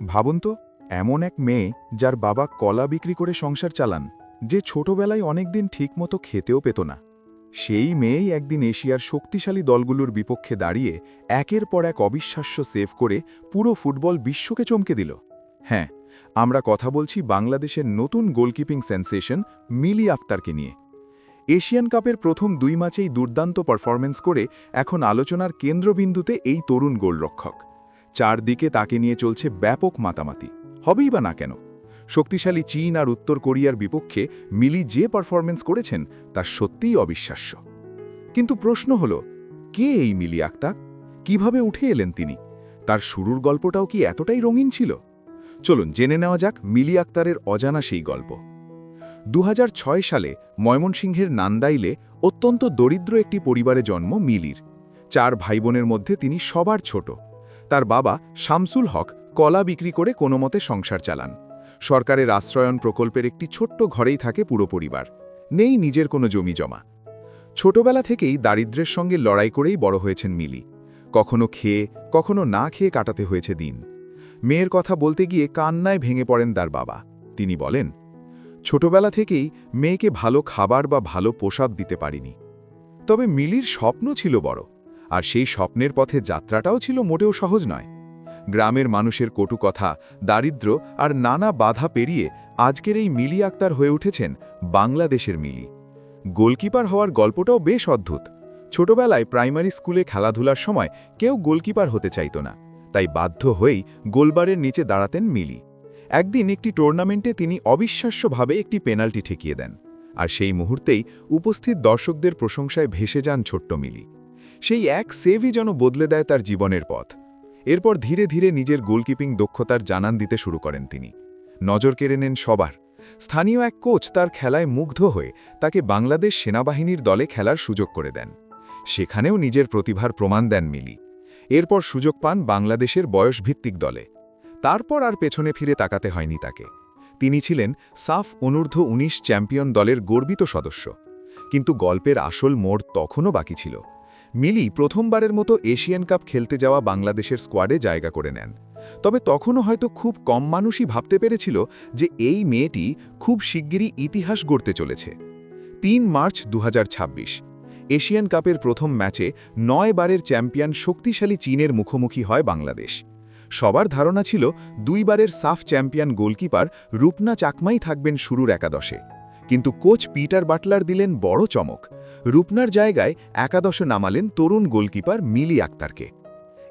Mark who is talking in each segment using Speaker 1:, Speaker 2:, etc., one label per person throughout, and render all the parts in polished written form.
Speaker 1: ভাবুন তো, এমন এক মেয়ে যার বাবা কলা বিক্রি করে সংসার চালান, যে ছোটবেলায় অনেকদিন ঠিকমতো খেতেও পেত না। সেই মেয়েই একদিন এশিয়ার শক্তিশালী দলগুলোর বিপক্ষে দাঁড়িয়ে একের পর এক অবিশ্বাস্য সেভ করে পুরো ফুটবল বিশ্বকে চমকে দিল। হ্যাঁ, আমরা কথা বলছি বাংলাদেশের নতুন গোলকিপিং সেন্সেশন মিলি আক্তারকে নিয়ে। এশিয়ান কাপের প্রথম 2 ম্যাচেই দুর্দান্ত পারফরম্যান্স করে এখন আলোচনার কেন্দ্রবিন্দুতে এই তরুণ গোলরক্ষক। চারদিকে তাকে নিয়ে চলছে ব্যাপক মাতামাতি। হবেই বা না কেন? শক্তিশালী চীন আর উত্তর কোরিয়ার বিপক্ষে মিলি যে পারফরম্যান্স করেছেন তা সত্যিই অবিশ্বাস্য। কিন্তু প্রশ্ন হল, কে এই মিলি আক্তার? কিভাবে উঠে এলেন তিনি? তার শুরুর গল্পটাও কি এতটাই রঙিন ছিল? চলুন জেনে নেওয়া যাক মিলি আক্তারের অজানা সেই গল্প। 2006 সালে ময়মনসিংহের নান্দাইলে অত্যন্ত দরিদ্র একটি পরিবারে জন্ম মিলির। 4 ভাইবোনের মধ্যে তিনি সবার ছোট। তার বাবা শামসুল হক কলা বিক্রি করে কোনোমতে সংসার চালান। সরকারের আশ্রয়ন প্রকল্পের একটি ছোট্ট ঘরেই থাকে পুরো পরিবার। নেই নিজের কোনো জমি জমা। ছোটবেলা থেকেই দারিদ্র্যের সঙ্গে লড়াই করেই বড় হয়েছেন মিলি। কখনো খেয়ে কখনো না খেয়ে কাটাতে হয়েছে দিন। মেয়ের কথা বলতে গিয়ে কান্নায় ভেঙে পড়েন তার বাবা। তিনি বলেন, ছোটবেলা থেকেই মেয়েকে ভালো খাবার বা ভালো পোশাক দিতে পারিনি। তবে মিলির স্বপ্ন ছিল বড়, আর সেই স্বপ্নের পথে যাত্রাটাও ছিল মোটেও সহজ নয়। গ্রামের মানুষের কটু কথা, দারিদ্র্য আর নানা বাধা পেরিয়ে আজকের এই মিলি আক্তার হয়ে উঠেছেন বাংলাদেশের মিলি। গোলকিপার হওয়ার গল্পটাও বেশ অদ্ভুত। ছোটবেলায় প্রাইমারি স্কুলে খেলাধুলার সময় কেউ গোলকিপার হতে চাইত না, তাই বাধ্য হয়েই গোলবারের নিচে দাঁড়াতেন মিলি। একদিন একটি টুর্নামেন্টে তিনি অবিশ্বাস্যভাবে একটি পেনাল্টি ঠেকিয়ে দেন, আর সেই মুহূর্তেই উপস্থিত দর্শকদের প্রশংসায় ভেসে যান ছোট্ট মিলি। সেই এক সেভই যেন বদলে দেয় তার জীবনের পথ। এরপর ধীরে ধীরে নিজের গোলকিপিং দক্ষতার জানান দিতে শুরু করেন তিনি। নজর কেড়ে নেন সবার। স্থানীয় এক কোচ তার খেলায় মুগ্ধ হয়ে তাকে বাংলাদেশ সেনাবাহিনীর দলে খেলার সুযোগ করে দেন। সেখানেও নিজের প্রতিভার প্রমাণ দেন মিলি। এরপর সুযোগ পান বাংলাদেশের বয়সভিত্তিক দলে। তারপর আর পেছনে ফিরে তাকাতে হয়নি তাকে। তিনি ছিলেন সাফ অনূর্ধ্ব 19 চ্যাম্পিয়ন দলের গর্বিত সদস্য। কিন্তু গল্পের আসল মোড় তখনও বাকি ছিল। মিলি প্রথমবারের মতো এশিয়ান কাপ খেলতে যাওয়া বাংলাদেশের স্কোয়াডে জায়গা করে নেন। তবে তখনও হয়তো খুব কম মানুষই ভাবতে পেরেছিল যে এই মেয়েটি খুব শিগগিরই ইতিহাস গড়তে চলেছে। 3 মার্চ 2026 এশিয়ান কাপের প্রথম ম্যাচে 9 বারের চ্যাম্পিয়ন শক্তিশালী চীনের মুখোমুখি হয় বাংলাদেশ। সবার ধারণা ছিল 2 বারের সাফ চ্যাম্পিয়ন গোলকিপার রূপনা চাকমাই থাকবেন শুরুর একাদশে। কিন্তু কোচ পিটার বাটলার দিলেন বড় চমক। রূপনার জায়গায় একাদশে নামালেন তরুণ গোলকিপার মিলি আক্তারকে।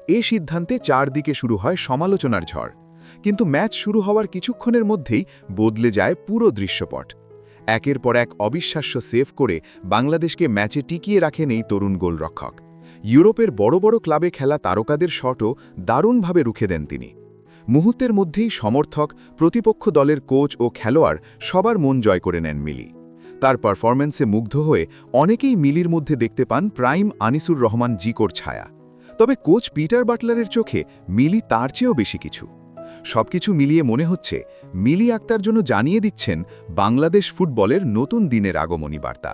Speaker 1: এ সিদ্ধান্তে চারদিকে শুরু হয় সমালোচনার ঝড়। কিন্তু ম্যাচ শুরু হওয়ার কিছুক্ষণের মধ্যেই বদলে যায় পুরো দৃশ্যপট। একের পর এক অবিশ্বাস্য সেভ করে বাংলাদেশকে ম্যাচে টিকিয়ে রাখেন এই তরুণ গোলরক্ষক। ইউরোপের বড় বড় ক্লাবে খেলা তারকাদের শটও দারুণভাবে রুখে দেন তিনি। মুহূর্তের মধ্যেই সমর্থক, প্রতিপক্ষ দলের কোচ ও খেলোয়াড় সবার মন জয় করে নেন মিলি। তার পারফরম্যান্সে মুগ্ধ হয়ে অনেকেই মিলির মধ্যে দেখতে পান প্রাইম আনিসুর রহমান জিকোর ছায়া। তবে কোচ পিটার বাটলারের চোখে মিলি তার চেয়েও বেশি কিছু। সবকিছু মিলিয়ে মনে হচ্ছে মিলি আক্তার জন্য জানিয়ে দিচ্ছেন বাংলাদেশ ফুটবলের নতুন দিনের আগমনী বার্তা।